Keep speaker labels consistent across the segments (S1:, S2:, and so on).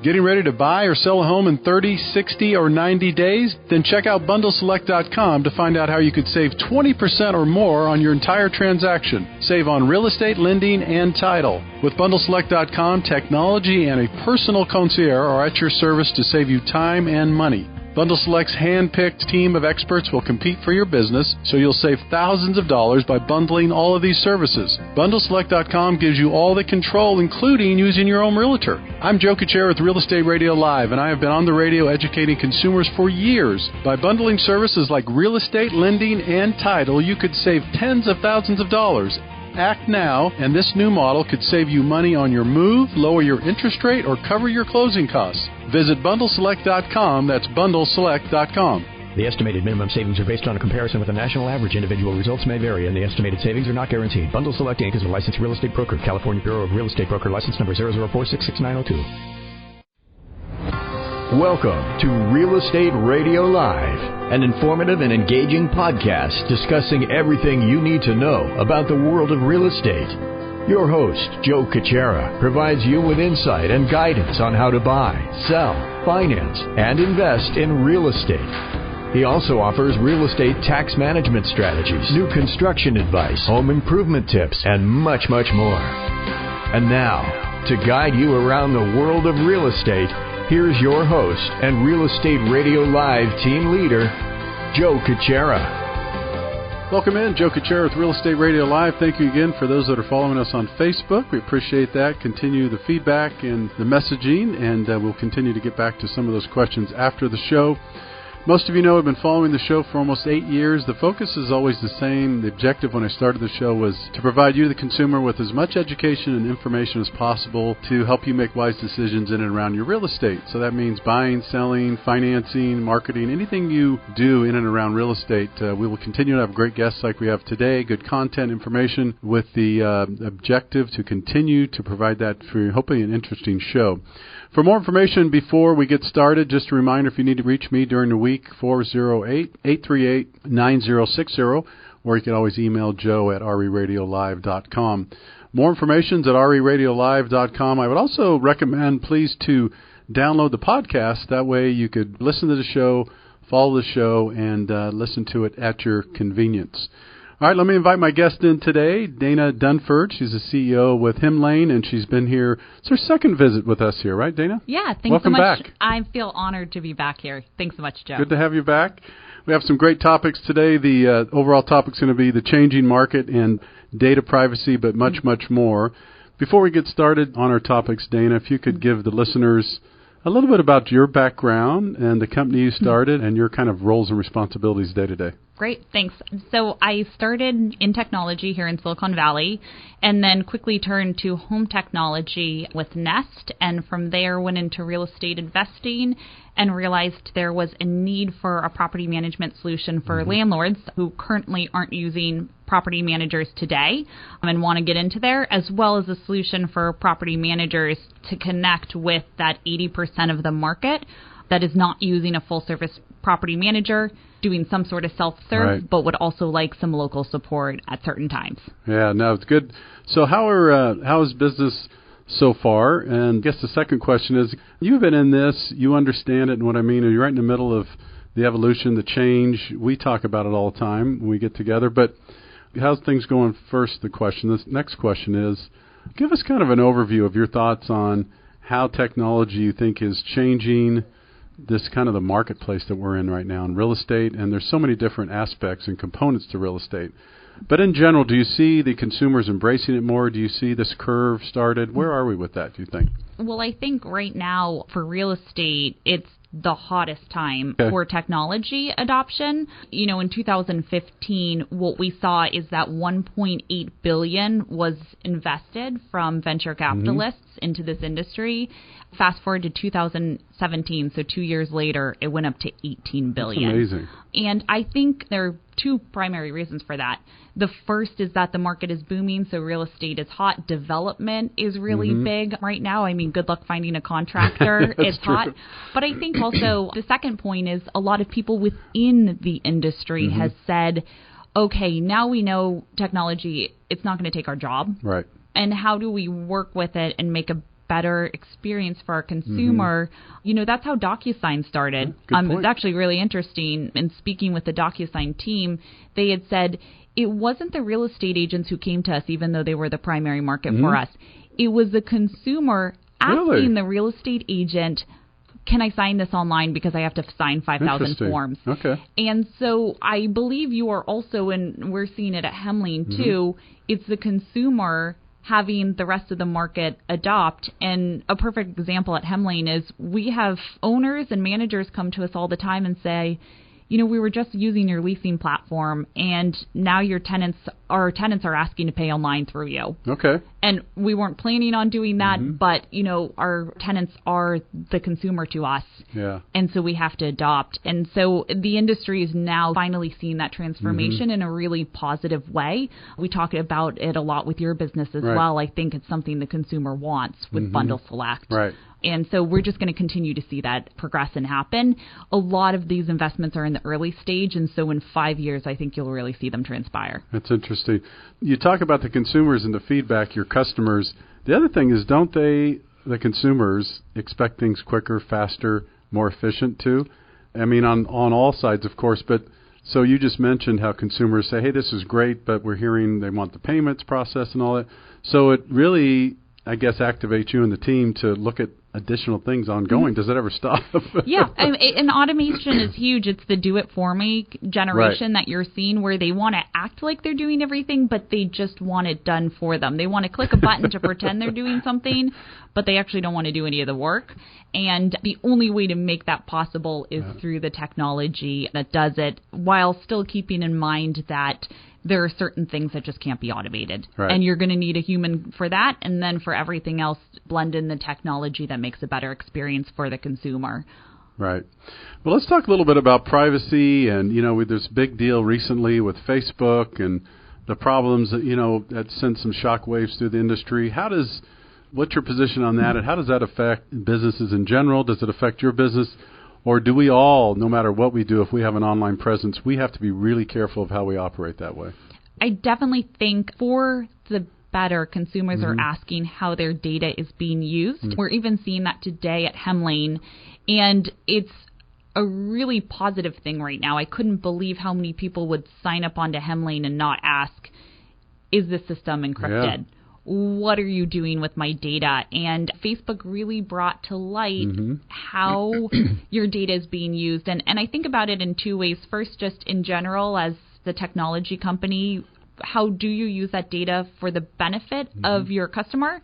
S1: Getting ready to buy or sell a home in 30, 60, or 90 days? Then check out bundleselect.com to find out how you could save 20% or more on your entire transaction. Save on real estate, lending, and title. With bundleselect.com, technology and a personal concierge are at your service to save you time and money. Bundle Select's hand-picked team of experts will compete for your business, so you'll save thousands of dollars by bundling all of these services. BundleSelect.com gives you all the control, including using your own realtor. I'm Joe Kuchera with Real Estate Radio Live, and I have been on the radio educating consumers for years. By bundling services like real estate, lending, and title, you could save tens of thousands of dollars. Act now, and this new model could save you money on your move, lower your interest rate, or cover your closing costs. Visit bundleselect.com. That's bundleselect.com.
S2: The estimated minimum savings are based on a comparison with the national average. Individual results may vary, and the estimated savings are not guaranteed. Bundle Select Inc. is a licensed real estate broker. California Bureau of Real Estate Broker license number 004666902.
S3: Welcome to Real Estate Radio Live, an informative and engaging podcast discussing everything you need to know about the world of real estate. Your host, Joe Kuchera, provides you with insight and guidance on how to buy, sell, finance, and invest in real estate. He also offers real estate tax management strategies, new construction advice, home improvement tips, and much, much more. And now, to guide you around the world of real estate, here's your host and Real Estate Radio Live team leader, Joe Kuchera.
S1: Welcome in, Joe Kuchera with Real Estate Radio Live. Thank you again for those that are following us on Facebook. We appreciate that. Continue the feedback and the messaging, and we'll continue to get back to some of those questions after the show. Most of you know I've been following the show for almost 8 years. The focus is always the same. The objective when I started the show was to provide you, the consumer, with as much education and information as possible to help you make wise decisions in and around your real estate. So that means buying, selling, financing, marketing, anything you do in and around real estate. We will continue to have great guests like we have today, good content, information, with the objective to continue to provide that for hopefully an interesting show. For more information before we get started, just a reminder, if you need to reach me during the week, 408-838-9060, or you can always email joe at reradiolive.com. More information is at reradiolive.com. I would also recommend, please, to download the podcast. That way you could listen to the show, follow the show, and listen to it at your convenience. All right, let me invite my guest in today, Dana Dunford. She's the CEO with Hemlane, and she's been here. It's her second visit with us here, right, Dana?
S4: Yeah, thanks
S1: Welcome
S4: so much.
S1: Back.
S4: I feel honored to be back here. Thanks so much, Joe.
S1: Good to have you back. We have some great topics today. The overall topic is going to be the changing market and data privacy, but much, much more. Before we get started on our topics, Dana, if you could give the listeners a little bit about your background and the company you started and your kind of roles and responsibilities day to day.
S4: Great, thanks. So I started in technology here in Silicon Valley and then quickly turned to home technology with Nest, and from there went into real estate investing and realized there was a need for a property management solution for landlords who currently aren't using property managers today and want to get into there, as well as a solution for property managers to connect with that 80% of the market that is not using a full-service property manager, doing some sort of self-serve,
S1: right,
S4: but would also like some local support at certain times.
S1: Yeah, no, it's good. So how is business so far? And I guess the second question is, you've been in this, you understand it, and what I mean, you're right in the middle of the evolution, the change. We talk about it all the time when we get together, but how's things going first, the question. This next question is, give us kind of an overview of your thoughts on how technology you think is changing this kind of the marketplace that we're in right now in real estate, and there's so many different aspects and components to real estate. But in general, do you see the consumers embracing it more? Do you see this curve started? Where are we with that, do you think?
S4: Well, I think right now for real estate, it's the hottest time for technology adoption. You know, in 2015, what we saw is that $1.8 billion was invested from venture capitalists into this industry. Fast forward to 2017, so 2 years later, it went up to $18 billion.
S1: That's amazing.
S4: And I think there are two primary reasons for that. The first is that the market is booming, so real estate is hot. Development is really big right now. I mean, good luck finding a contractor. It's
S1: true.
S4: hot. But I think also the second point is a lot of people within the industry has said, okay, now we know technology, it's not going to take our job.
S1: Right.
S4: And how do we work with it and make a better experience for our consumer, that's how DocuSign started. It's actually really interesting. In speaking with the DocuSign team, they had said it wasn't the real estate agents who came to us, even though they were the primary market for us. It was the consumer asking the real estate agent, can I sign this online because I have to sign 5,000 forms?
S1: Okay.
S4: And so I believe you are also, and we're seeing it at Hemlane too, it's the consumer having the rest of the market adopt. And a perfect example at Hemlane is we have owners and managers come to us all the time and say, we were just using your leasing platform, and now our tenants are asking to pay online through you.
S1: Okay.
S4: And we weren't planning on doing that, but, our tenants are the consumer to us.
S1: Yeah.
S4: And so we have to adopt. And so the industry is now finally seeing that transformation in a really positive way. We talk about it a lot with your business as well. I think it's something the consumer wants with Bundle Select.
S1: Right.
S4: And so we're just going to continue to see that progress and happen. A lot of these investments are in the early stage, and so in 5 years, I think you'll really see them transpire.
S1: That's interesting. You talk about the consumers and the feedback, your customers. The other thing is, don't they, the consumers, expect things quicker, faster, more efficient too? I mean, on all sides, of course, but so you just mentioned how consumers say, hey, this is great, but we're hearing they want the payments process and all that. So it really, I guess, activates you and the team to look at additional things ongoing. Does it ever stop?
S4: Yeah, and automation is huge. It's the do-it-for-me generation that you're seeing where they want to act like they're doing everything, but they just want it done for them. They want to click a button to pretend they're doing something, but they actually don't want to do any of the work. And the only way to make that possible is through the technology that does it, while still keeping in mind that there are certain things that just can't be automated.
S1: Right.
S4: And you're going to need a human for that, and then for everything else, blend in the technology that makes a better experience for the consumer. Right.
S1: Well, let's talk a little bit about privacy. And, with this big deal recently with Facebook and the problems that, that sent some shockwaves through the industry. What's your position on that, and how does that affect businesses in general? Does it affect your business? Or do we all, no matter what we do, if we have an online presence, we have to be really careful of how we operate that way?
S4: I definitely think for the better, consumers are asking how their data is being used. We're even seeing that today at Hemlane, and it's a really positive thing right now. I couldn't believe how many people would sign up onto Hemlane and not ask, is this system encrypted? Yeah. What are you doing with my data? And Facebook really brought to light how your data is being used. And I think about it in two ways. First, just in general, as the technology company, how do you use that data for the benefit of your customer?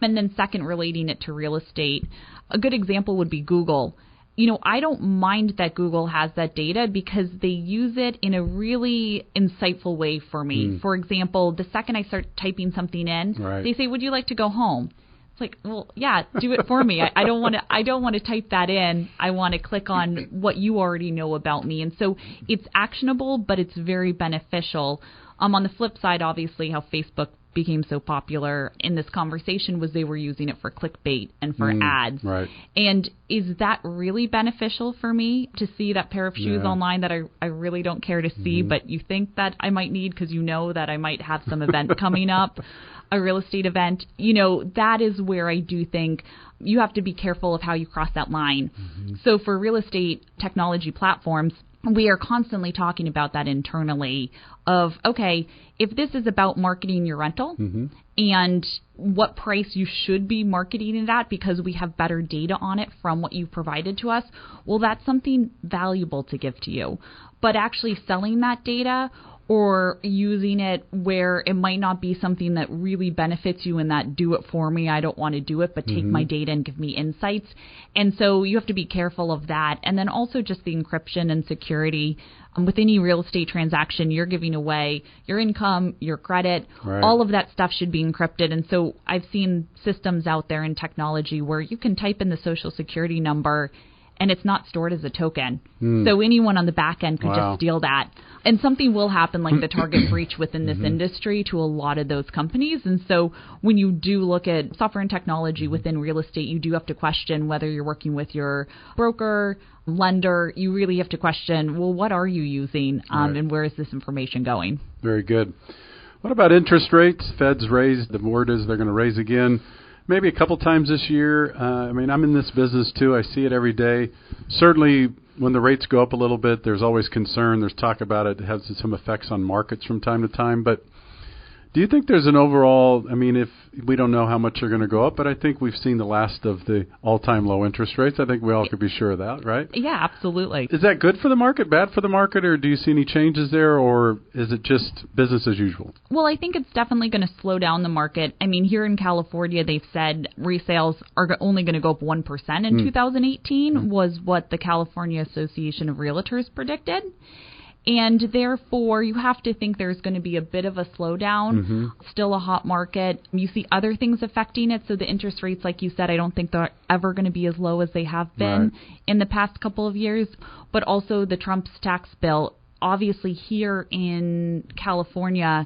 S4: And then second, relating it to real estate. A good example would be Google. I don't mind that Google has that data because they use it in a really insightful way for me. For example, the second I start typing something in, they say, would you like to go home? It's like, well, yeah, do it for me. I don't want to type that in. I want to click on what you already know about me. And so it's actionable, but it's very beneficial. On the flip side, obviously, how Facebook became so popular in this conversation was they were using it for clickbait and for ads. Right. And is that really beneficial for me to see that pair of shoes online that I really don't care to see, but you think that I might need because you know that I might have some event coming up, a real estate event? That is where I do think you have to be careful of how you cross that line. So for real estate technology platforms, we are constantly talking about that internally of, okay, if this is about marketing your rental and what price you should be marketing it at because we have better data on it from what you've provided to us, well, that's something valuable to give to you. But actually selling that data or using it where it might not be something that really benefits you in that do it for me, I don't want to do it, but take my data and give me insights. And so you have to be careful of that. And then also just the encryption and security. With any real estate transaction, you're giving away your income, your credit, all of that stuff should be encrypted. And so I've seen systems out there in technology where you can type in the social security number and it's not stored as a token. So anyone on the back end could just steal that. And something will happen like the target breach within this industry to a lot of those companies. And so when you do look at software and technology within real estate, you do have to question whether you're working with your broker, lender. You really have to question, well, what are you using and where is this information going? Very good.
S1: What about interest rates? Fed's raised. The word is they're going to raise again. maybe a couple times this year. I mean, I'm in this business too. I see it every day. Certainly, when the rates go up a little bit, there's always concern. There's talk about it. It has some effects on markets from time to time. But do you think there's an overall, I mean, if we don't know how much they're going to go up, but I think we've seen the last of the all-time low interest rates. I think we all could be sure of that, right?
S4: Yeah, absolutely.
S1: Is that good for the market, bad for the market, or do you see any changes there, or is it just business as usual?
S4: Well, I think it's definitely going to slow down the market. I mean, here in California, they've said resales are only going to go up 1% in 2018 was what the California Association of Realtors predicted. And therefore, you have to think there's going to be a bit of a slowdown, still a hot market. You see other things affecting it. So the interest rates, like you said, I don't think they're ever going to be as low as they have been in the past couple of years. But also the Trump's tax bill, obviously here in California,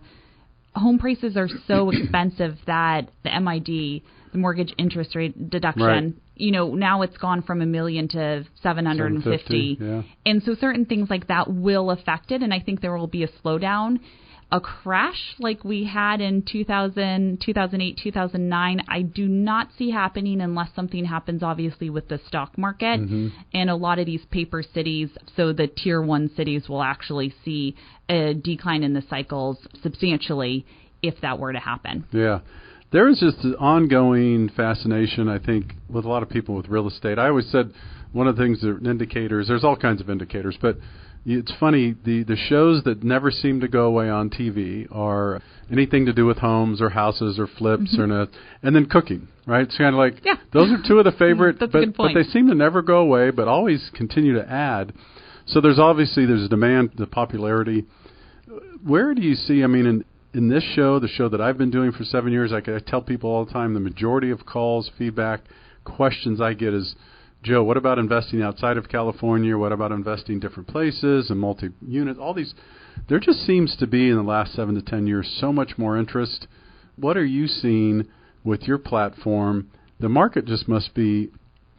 S4: home prices are so expensive that the MID, the mortgage interest rate deduction, you know, now it's gone from $1 million to $750.
S1: Yeah.
S4: And so certain things like that will affect it. And I think there will be a slowdown. A crash like we had in 2000, 2008, 2009, I do not see happening unless something happens, obviously, with the stock market. And a lot of these paper cities, so the tier 1 cities will actually see a decline in the cycles substantially if that were to happen.
S1: Yeah. There is just an ongoing fascination, I think, with a lot of people with real estate. I always said one of the things that indicators, there's all kinds of indicators, but it's funny, the shows that never seem to go away on TV are anything to do with homes or houses or flips or and then cooking, right? It's kind of like, those are two of the favorite,
S4: That's a good point.
S1: But they seem to never go away, but always continue to add. So there's a demand, the popularity. Where do you see, I mean, in this show, the show that I've been doing for 7 years, I tell people all the time, the majority of calls, feedback, questions I get is, Joe, what about investing outside of California? What about investing different places and multi-unit? All these, there just seems to be in the last 7 to 10 years so much more interest. What are you seeing with your platform? The market just must be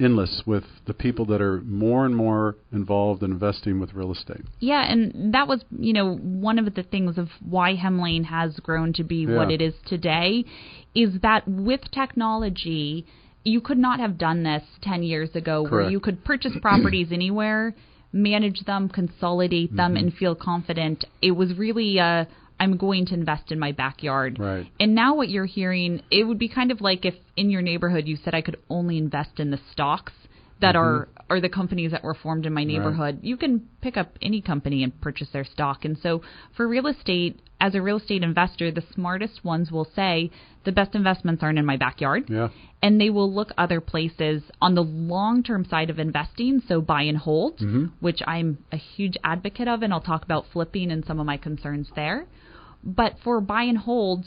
S1: endless with the people that are more and more involved in investing with real estate.
S4: Yeah, and that was, you know, one of the things of why Hemlane has grown to be what it is today, is that with technology, you could not have done this 10 years ago. Correct. Where you could purchase properties anywhere, manage them, consolidate them, and feel confident. It was really I'm going to invest in my backyard.
S1: Right.
S4: And now what you're hearing, it would be kind of like if in your neighborhood you said I could only invest in the stocks that are the companies that were formed in my neighborhood. Right. You can pick up any company and purchase their stock. And so for real estate, as a real estate investor, the smartest ones will say the best investments aren't in my backyard.
S1: Yeah.
S4: And they will look other places on the long-term side of investing, so buy and hold, which I'm a huge advocate of, and I'll talk about flipping and some of my concerns there. But for buy and hold,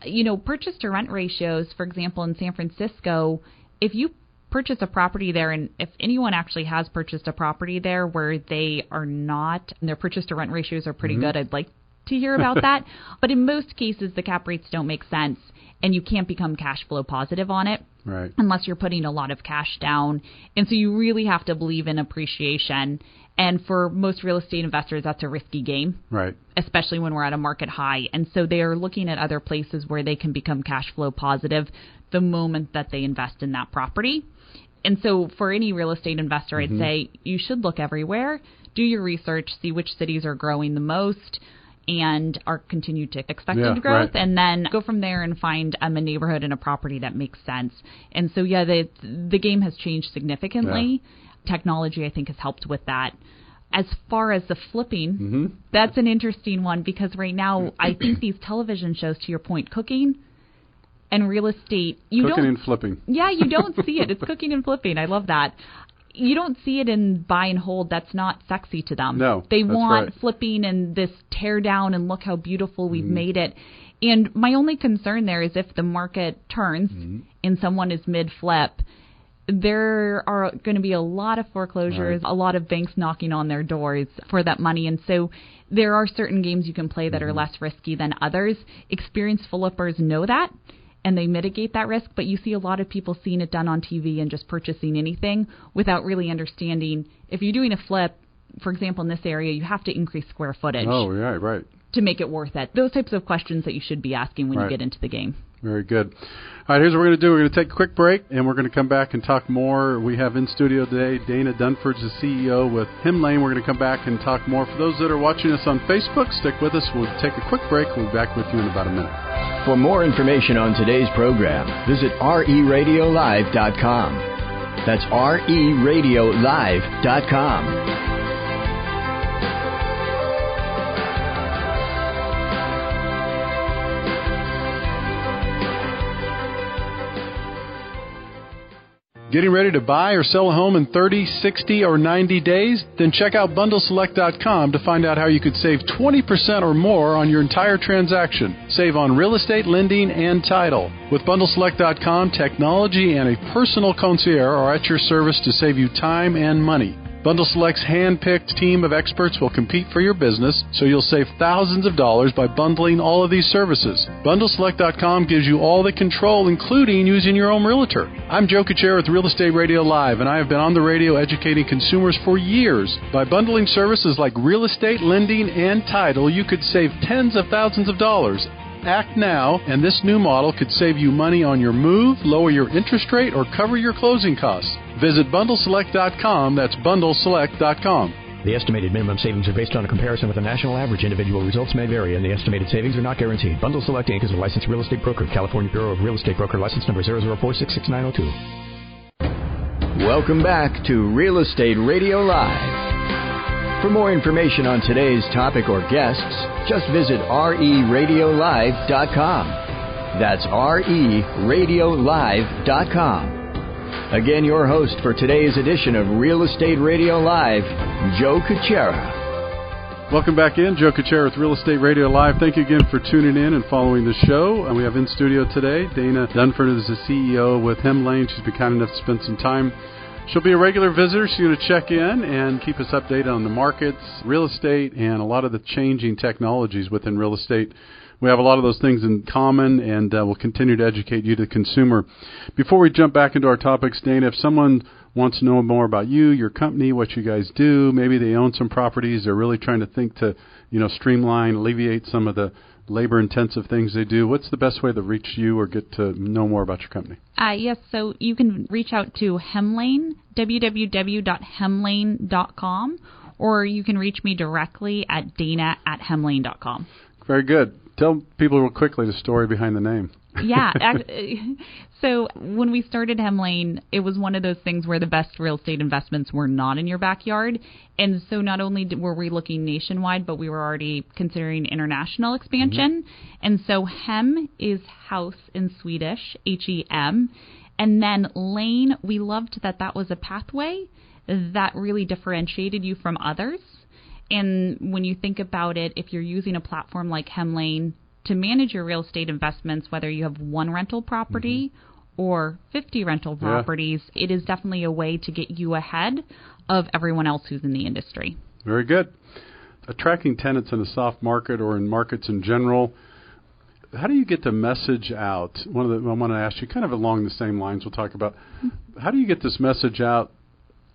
S4: you know, purchase to rent ratios, for example, in San Francisco, if you purchase a property there, and if anyone actually has purchased a property there where they are not, and their purchase to rent ratios are pretty good, I'd like to hear about that. But in most cases, the cap rates don't make sense, and you can't become cash flow positive on it.
S1: Right.
S4: Unless you're putting a lot of cash down. And so you really have to believe in appreciation. And for most real estate investors, that's a risky game.
S1: Right.
S4: Especially when we're at a market high. And so they are looking at other places where they can become cash flow positive the moment that they invest in that property. And so for any real estate investor, I'd say you should look everywhere, do your research, see which cities are growing the most and are continued to expected growth, and then go from there and find a neighborhood and a property that makes sense. And so, the game has changed significantly. Yeah. Technology, I think, has helped with that. As far as the flipping, that's an interesting one because right now, I think these television shows, to your point, cooking and real estate,
S1: cooking and flipping.
S4: Yeah, you don't see it. It's cooking and flipping. I love that. You don't see it in buy and hold. That's not sexy to them.
S1: No,
S4: they want flipping and this tear down and look how beautiful we've made it. And my only concern there is if the market turns and someone is mid-flip, there are going to be a lot of foreclosures, a lot of banks knocking on their doors for that money. And so there are certain games you can play that are less risky than others. Experienced flippers know that, and they mitigate that risk, but you see a lot of people seeing it done on TV and just purchasing anything without really understanding. If you're doing a flip, for example, in this area, you have to increase square footage.
S1: Oh, right.
S4: To make it worth it. Those types of questions that you should be asking when you get into the game.
S1: Very good. All right, here's what we're going to do. We're going to take a quick break, and we're going to come back and talk more. We have in studio today Dana Dunford, the CEO with Hemlane. We're going to come back and talk more. For those that are watching us on Facebook, stick with us. We'll take a quick break. We'll be back with you in about a minute.
S3: For more information on today's program, visit RERadiolive.com. That's RERadiolive.com.
S1: Getting ready to buy or sell a home in 30, 60, or 90 days? Then check out bundleselect.com to find out how you could save 20% or more on your entire transaction. Save on real estate, lending, and title. With bundleselect.com, technology and a personal concierge are at your service to save you time and money. Bundle Select's hand-picked team of experts will compete for your business, so you'll save thousands of dollars by bundling all of these services. BundleSelect.com gives you all the control, including using your own realtor. I'm Joe Kuchera with Real Estate Radio Live, and I have been on the radio educating consumers for years. By bundling services like real estate, lending, and title, you could save tens of thousands of dollars. Act now, and this new model could save you money on your move, lower your interest rate, or cover your closing costs. Visit bundleselect.com. That's bundleselect.com.
S2: The estimated minimum savings are based on a comparison with the national average. Individual results may vary, and the estimated savings are not guaranteed. Bundle Select Inc. is a licensed real estate broker. California Bureau of Real Estate Broker license number 004666902.
S3: Welcome back to Real Estate Radio Live. For more information on today's topic or guests, just visit RERadiolive.com. That's RERadiolive.com. Again, your host for today's edition of Real Estate Radio Live, Joe Kuchera.
S1: Welcome back in. Joe Kuchera with Real Estate Radio Live. Thank you again for tuning in and following the show. And we have in studio today Dana Dunford is the CEO with Hemlane. She's been kind enough to spend some time. She'll be a regular visitor. She's going to check in and keep us updated on the markets, real estate, and a lot of the changing technologies within real estate. We have a lot of those things in common, and we'll continue to educate you, the consumer. Before we jump back into our topics, Dana, if someone wants to know more about you, your company, what you guys do, maybe they own some properties, they're really trying to think to, streamline, alleviate some of the labor-intensive things they do, what's the best way to reach you or get to know more about your company?
S4: Yes, so you can reach out to Hemlane, www.hemlane.com, or you can reach me directly at dana@hemlane.com.
S1: Very good. Tell people real quickly the story behind the name.
S4: Yeah. So when we started Hemlane, it was one of those things where the best real estate investments were not in your backyard. And so not only were we looking nationwide, but we were already considering international expansion. Mm-hmm. And so Hem is house in Swedish, H-E-M. And then lane, we loved that was a pathway that really differentiated you from others. And when you think about it, if you're using a platform like Hemlane to manage your real estate investments, whether you have one rental property or 50 rental properties, it is definitely a way to get you ahead of everyone else who's in the industry.
S1: Very good. Attracting tenants in a soft market or in markets in general, how do you get the message out? I want to ask you kind of along the same lines we'll talk about. How do you get this message out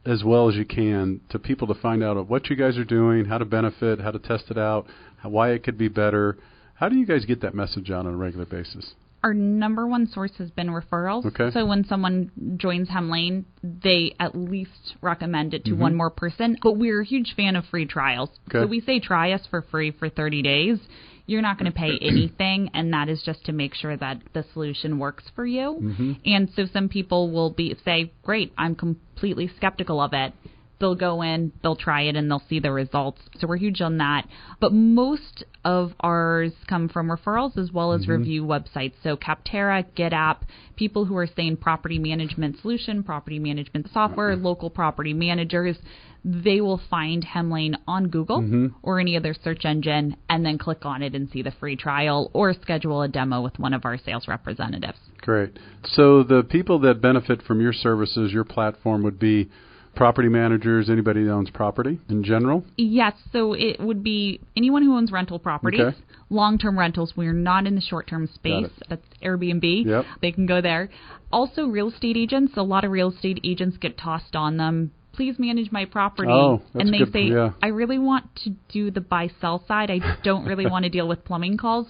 S1: as well as you can to people to find out what you guys are doing, how to benefit, how to test it out, why it could be better? How do you guys get that message out on a regular basis?
S4: Our number one source has been referrals. Okay. So when someone joins Hemlane, they at least recommend it to one more person. But we're a huge fan of free trials. Okay. So we say try us for free for 30 days. You're not going to pay anything, and that is just to make sure that the solution works for you. Mm-hmm. And so some people will say, great, I'm completely skeptical of it. They'll go in, they'll try it, and they'll see the results. So we're huge on that. But most of ours come from referrals as well as review websites. So Capterra, GetApp, people who are saying property management solution, property management software, local property managers, they will find Hemlane on Google or any other search engine and then click on it and see the free trial or schedule a demo with one of our sales representatives.
S1: Great. So the people that benefit from your services, your platform would be property managers, anybody that owns property in general?
S4: Yes, so it would be anyone who owns rental properties, long-term rentals. We're not in the short-term space. That's Airbnb. Yep. They can go there. Also, real estate agents. A lot of real estate agents get tossed on them please manage my property.
S1: Oh, that's
S4: and they
S1: good.
S4: say,
S1: Yeah.
S4: I really want to do the buy-sell side. I don't really want to deal with plumbing calls.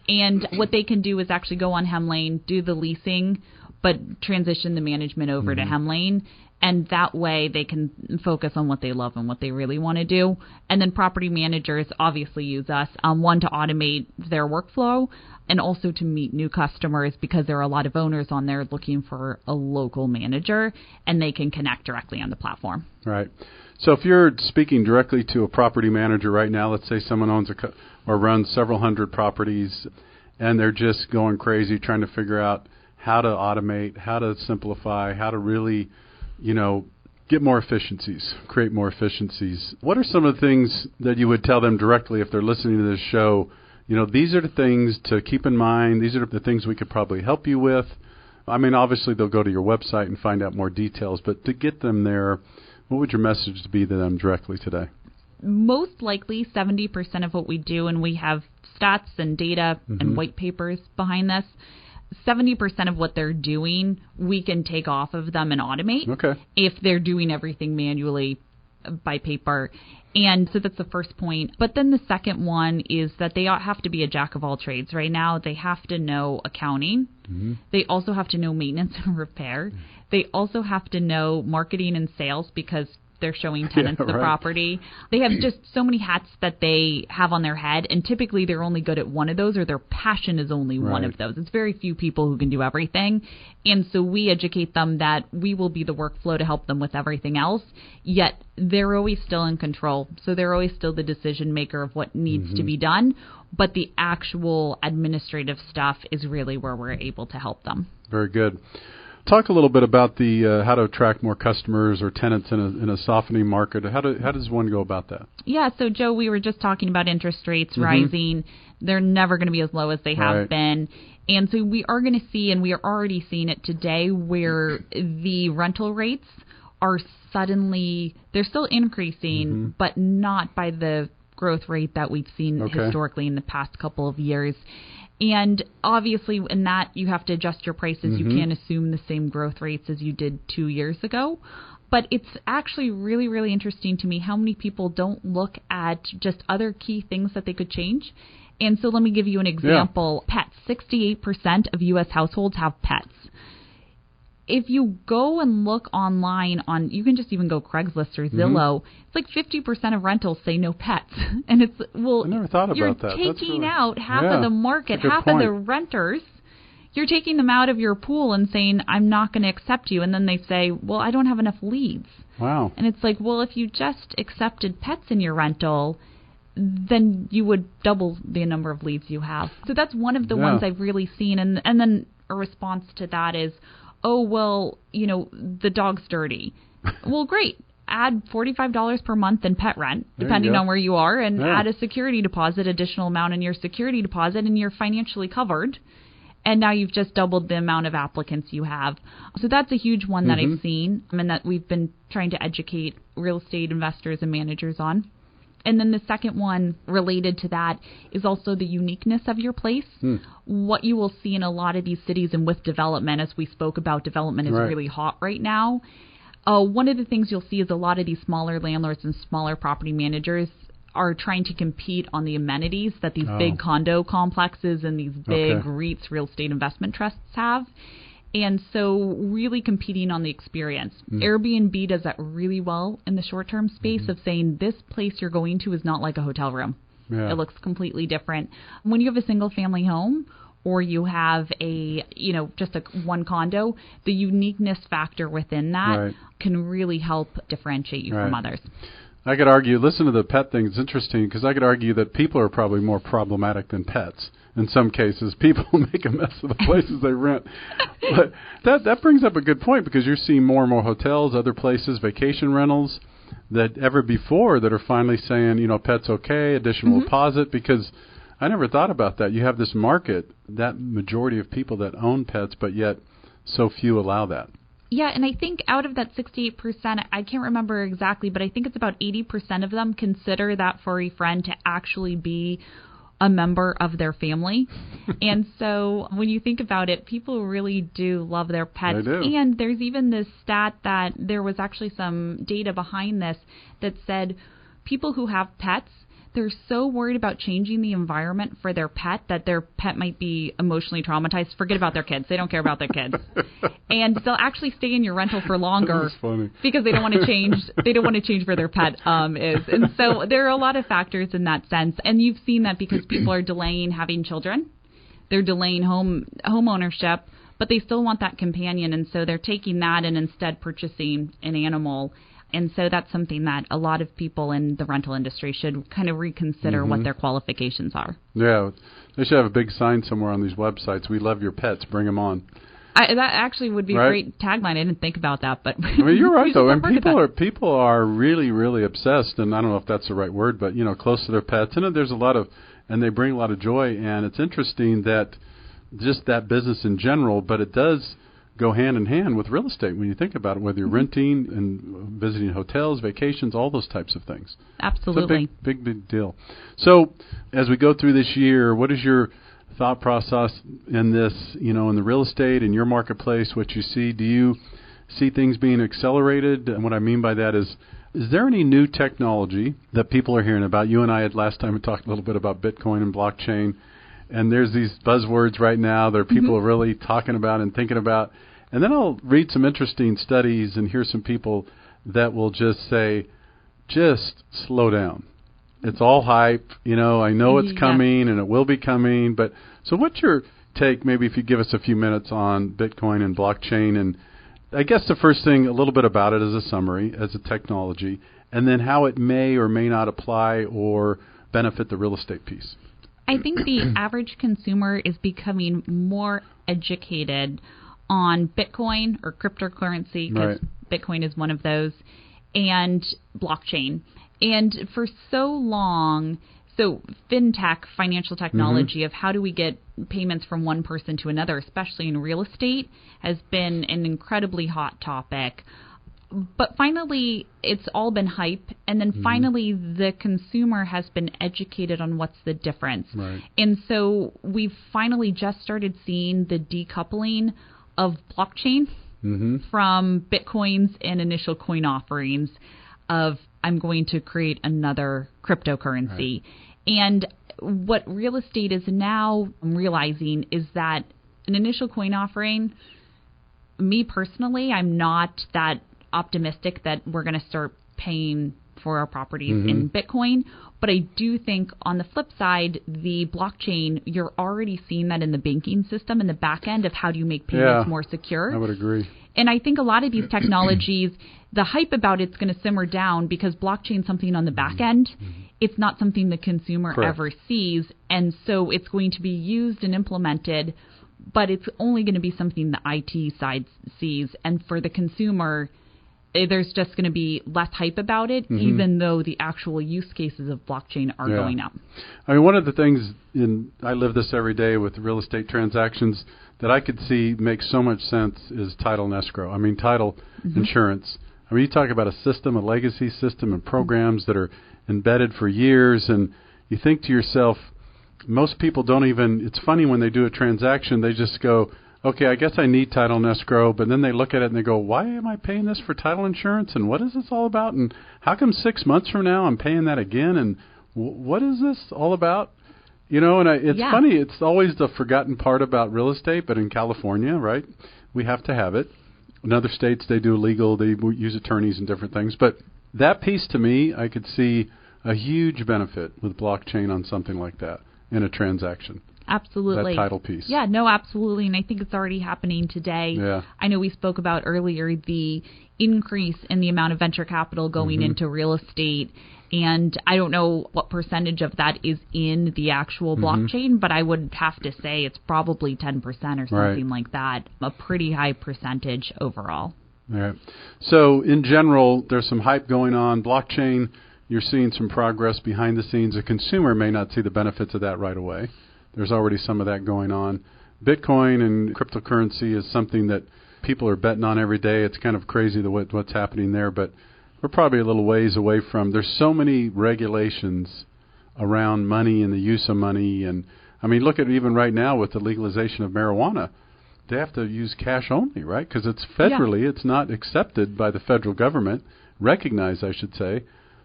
S4: And what they can do is actually go on Hemlane, do the leasing, but transition the management over to Hemlane. And that way they can focus on what they love and what they really want to do. And then property managers obviously use us, one, to automate their workflow and also to meet new customers, because there are a lot of owners on there looking for a local manager, and they can connect directly on the platform.
S1: Right. So if you're speaking directly to a property manager right now, let's say someone owns or runs several hundred properties, and they're just going crazy trying to figure out how to automate, how to simplify, how to really get more efficiencies, create more efficiencies. What are some of the things that you would tell them directly if they're listening to this show? These are the things to keep in mind. These are the things we could probably help you with. I mean, obviously they'll go to your website and find out more details, but to get them there, what would your message be to them directly today?
S4: Most likely 70% of what we do, and we have stats and data and white papers behind this, 70% of what they're doing, we can take off of them and automate.
S1: Okay.
S4: If they're doing everything manually by paper. And so that's the first point. But then the second one is that they have to be a jack of all trades right now. They have to know accounting. They also have to know maintenance and repair. They also have to know marketing and sales, because they're showing tenants the property. They have just so many hats that they have on their head, and typically they're only good at one of those, or their passion is only one of those. It's very few people who can do everything. And so we educate them that we will be the workflow to help them with everything else, yet they're always still in control. So they're always still the decision maker of what needs to be done, but the actual administrative stuff is really where we're able to help them.
S1: Very good. Talk a little bit about the how to attract more customers or tenants in a softening market. How does one go about that?
S4: Yeah, so Joe, we were just talking about interest rates rising. They're never going to be as low as they have been. And so we are going to see, and we are already seeing it today, where the rental rates are suddenly, they're still increasing, but not by the growth rate that we've seen historically in the past couple of years. And obviously in that you have to adjust your prices. You can't assume the same growth rates as you did 2 years ago. But it's actually really, really interesting to me how many people don't look at just other key things that they could change. And so let me give you an example. Pets. 68% of U.S. households have pets. If you go and look online on, you can just even go Craigslist or Zillow, it's like 50% of rentals say no pets. And it's, well,
S1: I never thought about that.
S4: You're taking out half of the market, half of the renters. You're taking them out of your pool and saying, I'm not going to accept you. And then they say, well, I don't have enough leads.
S1: Wow.
S4: And it's like, well, if you just accepted pets in your rental, then you would double the number of leads you have. So that's one of the ones I've really seen. And then a response to that is, oh, well, the dog's dirty. Well, great. Add $45 per month in pet rent, depending on where you are, and add a security deposit, additional amount in your security deposit, and you're financially covered. And now you've just doubled the amount of applicants you have. So that's a huge one that I've seen, and that we've been trying to educate real estate investors and managers on. And then the second one related to that is also the uniqueness of your place. What you will see in a lot of these cities, and with development, as we spoke about, development is really hot right now. One of the things you'll see is a lot of these smaller landlords and smaller property managers are trying to compete on the amenities that these big condo complexes and these big REITs, real estate investment trusts, have. And so really competing on the experience. Airbnb does that really well in the short-term space of saying this place you're going to is not like a hotel room. It looks completely different. When you have a single-family home or you have a, just a one condo, the uniqueness factor within that can really help differentiate you from others.
S1: I could argue, listen to the pet thing, it's interesting, because I could argue that people are probably more problematic than pets. In some cases, people make a mess of the places they rent. But that brings up a good point, because you're seeing more and more hotels, other places, vacation rentals, that ever before that are finally saying, pet's okay, additional deposit, because I never thought about that. You have this market, that majority of people that own pets, but yet so few allow that.
S4: Yeah, and I think out of that 68%, I can't remember exactly, but I think it's about 80% of them consider that furry friend to actually be a member of their family. And so when you think about it, people really do love their pets.
S1: They do.
S4: And there's even this stat that there was actually some data behind this that said people who have pets, they're so worried about changing the environment for their pet that their pet might be emotionally traumatized. Forget about their kids. They don't care about their kids. And they'll actually stay in your rental for longer because they don't want to change. They don't want to change where their pet is. And so there are a lot of factors in that sense. And you've seen that because people are delaying having children. They're delaying home ownership, but they still want that companion. And so they're taking that and instead purchasing an animal. And so that's something that a lot of people in the rental industry should kind of reconsider what their qualifications are.
S1: Yeah, they should have a big sign somewhere on these websites. We love your pets. Bring them on.
S4: That actually would be a great tagline. I didn't think about that, but
S1: I mean, you're right though. And people are really, really obsessed, and I don't know if that's the right word, but close to their pets. And there's a lot of, and they bring a lot of joy. And it's interesting that just that business in general, but it does go hand in hand with real estate when you think about it, whether you're renting and visiting hotels, vacations, all those types of things.
S4: Absolutely.
S1: It's a big deal. So as we go through this year, what is your thought process in this, in the real estate, in your marketplace, what you see? Do you see things being accelerated? And what I mean by that is there any new technology that people are hearing about? You and I had last time we talked a little bit about Bitcoin and blockchain, and there's these buzzwords right now that people are really talking about and thinking about. And then I'll read some interesting studies and hear some people that will just say, just slow down. It's all hype. I know it's coming and it will be coming. But so what's your take, maybe if you give us a few minutes on Bitcoin and blockchain? And I guess the first thing, a little bit about it as a summary, as a technology, and then how it may or may not apply or benefit the real estate piece.
S4: I think the average consumer is becoming more educated on Bitcoin or cryptocurrency, because Bitcoin is one of those, and blockchain. And for so long, fintech, financial technology of how do we get payments from one person to another, especially in real estate, has been an incredibly hot topic. But finally, it's all been hype, and then finally the consumer has been educated on what's the difference.
S1: Right.
S4: And so we've finally just started seeing the decoupling of blockchain from Bitcoins and initial coin offerings of I'm going to create another cryptocurrency. Right. And what real estate is now realizing is that an initial coin offering, me personally, I'm not that optimistic that we're going to start paying for our properties in Bitcoin. But I do think on the flip side, the blockchain, you're already seeing that in the banking system and the back end of how do you make payments more secure.
S1: I would agree.
S4: And I think a lot of these technologies, the hype about it's going to simmer down because blockchain is something on the back end. It's not something the consumer ever sees. And so it's going to be used and implemented, but it's only going to be something the IT side sees. And for the consumer, there's just going to be less hype about it, even though the actual use cases of blockchain are going up.
S1: I mean, one of the things, I live this every day with real estate transactions, that I could see makes so much sense is title and escrow. I mean, title insurance. I mean, you talk about a system, a legacy system, and programs that are embedded for years, and you think to yourself, most people don't even, it's funny when they do a transaction, they just go, okay, I guess I need title and escrow, but then they look at it and they go, why am I paying this for title insurance, and what is this all about, and how come 6 months from now I'm paying that again, and what is this all about? And it's funny, it's always the forgotten part about real estate, but in California, right, we have to have it. In other states, they do legal, they use attorneys and different things, but that piece to me, I could see a huge benefit with blockchain on something like that in a transaction.
S4: Absolutely.
S1: That title piece.
S4: Yeah, no, absolutely. And I think it's already happening today.
S1: Yeah.
S4: I know we spoke about earlier the increase in the amount of venture capital going into real estate. And I don't know what percentage of that is in the actual blockchain, but I would have to say it's probably 10% or something like that. A pretty high percentage overall.
S1: All right. So in general, there's some hype going on. Blockchain, you're seeing some progress behind the scenes. A consumer may not see the benefits of that right away. There's already some of that going on. Bitcoin and cryptocurrency is something that people are betting on every day. It's kind of crazy what's happening there, but we're probably a little ways away from. There's so many regulations around money and the use of money. And I mean, look at even right now with the legalization of marijuana. They have to use cash only, right? Because it's federally, it's not accepted by the federal government, recognized, I should say.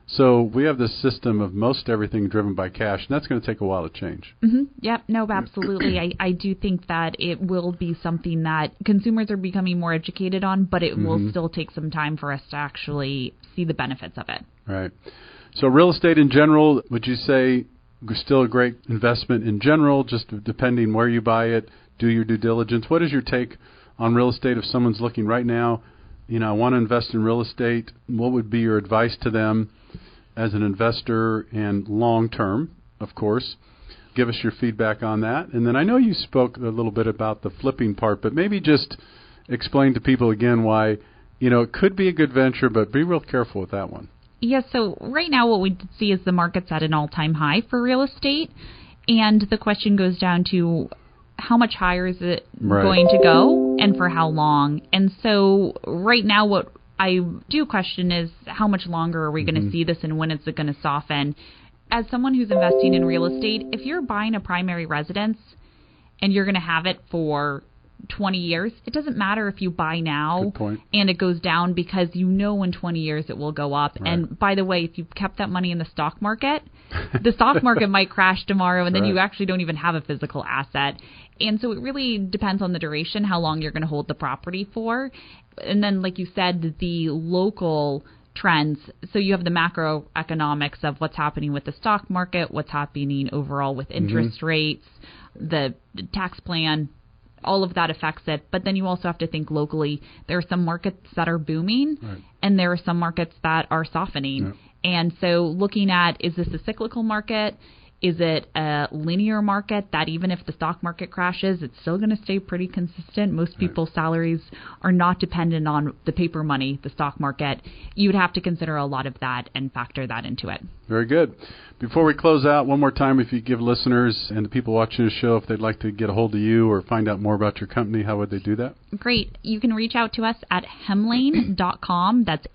S1: So we have this system of most everything driven by cash, and that's going to take a while to change.
S4: Mm-hmm. Yep, no, absolutely. I do think that it will be something that consumers are becoming more educated on, but it will still take some time for us to actually see the benefits of it.
S1: Right. So real estate in general, would you say still a great investment in general, just depending where you buy it, do your due diligence? What is your take on real estate if someone's looking right now, I want to invest in real estate? What would be your advice to them as an investor and long term, of course? Give us your feedback on that. And then I know you spoke a little bit about the flipping part, but maybe just explain to people again why, it could be a good venture, but be real careful with that one.
S4: Yeah, so right now what we see is the market's at an all-time high for real estate, and the question goes down to how much higher is it going to go and for how long. And so right now what I do question is how much longer are we going to see this and when is it going to soften? As someone who's investing in real estate, if you're buying a primary residence and you're going to have it for 20 years, it doesn't matter if you buy now and it goes down, because in 20 years it will go up. Right. And by the way, if you've kept that money in the stock market, the stock market might crash tomorrow, and then you actually don't even have a physical asset. And so it really depends on the duration, how long you're going to hold the property for. And then, like you said, the local trends. So you have the macroeconomics of what's happening with the stock market, what's happening overall with interest rates, the tax plan. All of that affects it. But then you also have to think locally. There are some markets that are booming, and there are some markets that are softening. And so looking at, is this a cyclical market? Is it a linear market that even if the stock market crashes, it's still going to stay pretty consistent? Most people's salaries are not dependent on the paper money, the stock market. You would have to consider a lot of that and factor that into it.
S1: Very good. Before we close out, one more time, if you give listeners and the people watching the show, if they'd like to get a hold of you or find out more about your company, how would they do that?
S4: Great. You can reach out to us at hemlane.com. That's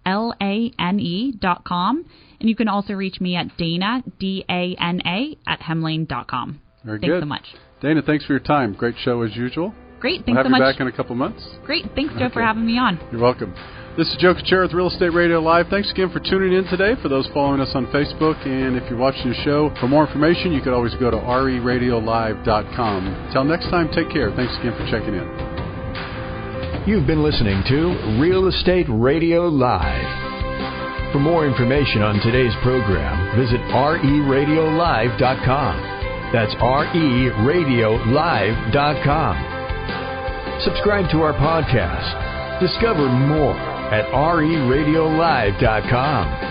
S4: HEMLANE.com. And you can also reach me at Dana, DANA, at hemlane.com.
S1: Very good.
S4: Thanks so much.
S1: Dana, thanks for your time. Great show as usual.
S4: Great. Thanks
S1: so much.
S4: We'll
S1: have you back in a couple months.
S4: Great. Thanks, Joe, for having me on.
S1: You're welcome. This is Joe Kuchera with Real Estate Radio Live. Thanks again for tuning in today, for those following us on Facebook. And if you're watching the show, for more information, you could always go to RERadiolive.com. Until next time, take care. Thanks again for checking in.
S3: You've been listening to Real Estate Radio Live. For more information on today's program, visit RERadiolive.com. That's RERadiolive.com. Subscribe to our podcast. Discover more at RERadiolive.com.